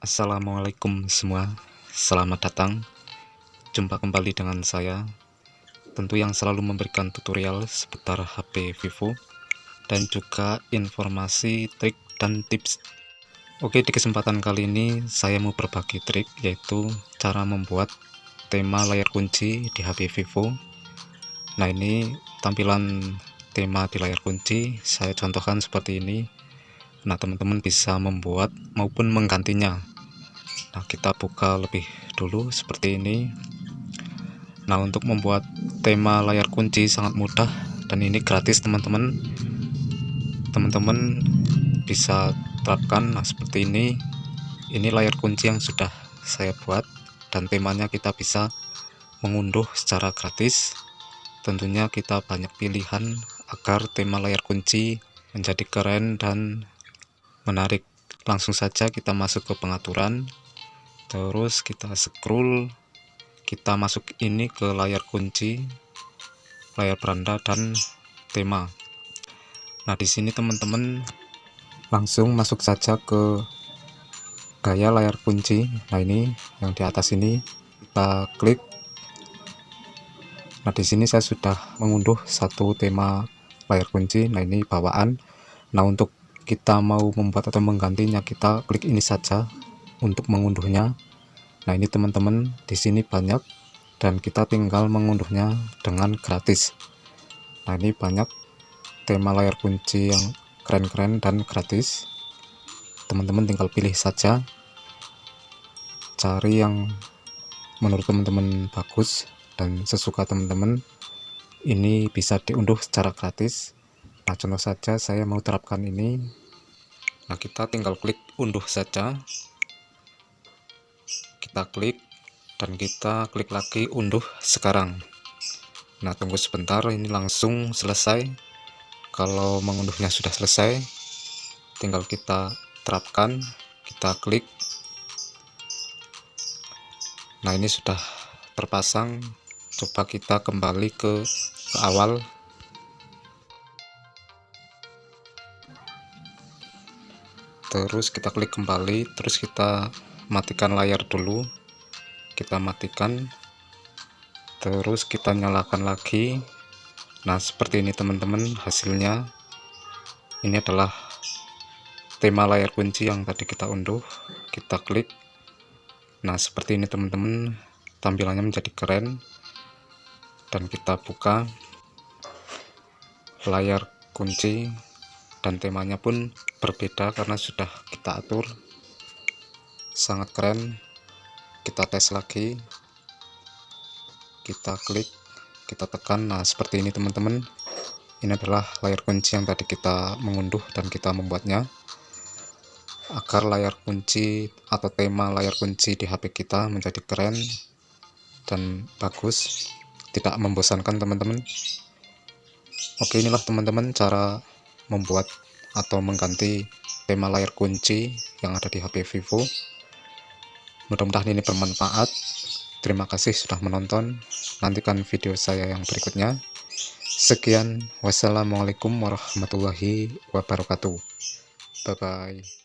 Assalamualaikum semua, selamat datang. Jumpa kembali dengan saya, tentu yang selalu memberikan tutorial seputar HP Vivo dan juga informasi, trik, dan tips. Oke, di kesempatan kali ini saya mau berbagi trik, yaitu cara membuat tema layar kunci di HP Vivo. Nah, ini tampilan tema di layar kunci, saya contohkan seperti ini. Nah, teman-teman bisa membuat maupun menggantinya. Nah, kita buka lebih dulu seperti ini. Nah, untuk membuat tema layar kunci sangat mudah dan ini gratis, teman-teman. Teman-teman bisa terapkan. Nah, seperti ini. Ini layar kunci yang sudah saya buat dan temanya kita bisa mengunduh secara gratis. Tentunya kita banyak pilihan agar tema layar kunci menjadi keren dan menarik. Langsung saja kita masuk ke pengaturan. Terus kita scroll, kita masuk ini ke layar kunci, layar beranda, dan tema. Nah, di sini teman-teman langsung masuk saja ke gaya layar kunci. Nah, ini yang di atas ini kita klik. Nah, di sini saya sudah mengunduh satu tema layar kunci. Nah, ini bawaan. Nah, untuk kita mau membuat atau menggantinya, kita klik ini saja untuk mengunduhnya. Nah, ini teman-teman, di sini banyak dan kita tinggal mengunduhnya dengan gratis. Nah, ini banyak tema layar kunci yang keren-keren dan gratis. Teman-teman tinggal pilih saja, cari yang menurut teman-teman bagus dan sesuka teman-teman. Ini bisa diunduh secara gratis. Nah, contoh saja saya mau terapkan ini. Nah, kita tinggal klik unduh saja. Kita klik dan kita klik lagi unduh sekarang. Nah, tunggu sebentar, ini langsung selesai. Kalau mengunduhnya sudah selesai, tinggal kita terapkan, kita klik. Nah, ini sudah terpasang. Coba kita kembali ke awal. Terus kita klik kembali, terus kita matikan layar dulu. Kita matikan, terus kita nyalakan lagi. Nah, seperti ini teman-teman hasilnya. Ini adalah tema layar kunci yang tadi kita unduh. Kita klik. Nah, seperti ini teman-teman, tampilannya menjadi keren. Dan kita buka layar kunci dan temanya pun berbeda karena sudah kita atur. Sangat keren. Kita tes lagi, kita klik, kita tekan. Nah, seperti ini teman-teman, ini adalah layar kunci yang tadi kita mengunduh dan kita membuatnya agar layar kunci atau tema layar kunci di HP kita menjadi keren dan bagus, tidak membosankan teman-teman. Oke, inilah teman-teman cara membuat atau mengganti tema layar kunci yang ada di HP Vivo. Mudah-mudahan ini bermanfaat. Terima kasih sudah menonton. Nantikan video saya yang berikutnya. Sekian, wassalamualaikum warahmatullahi wabarakatuh. Bye bye.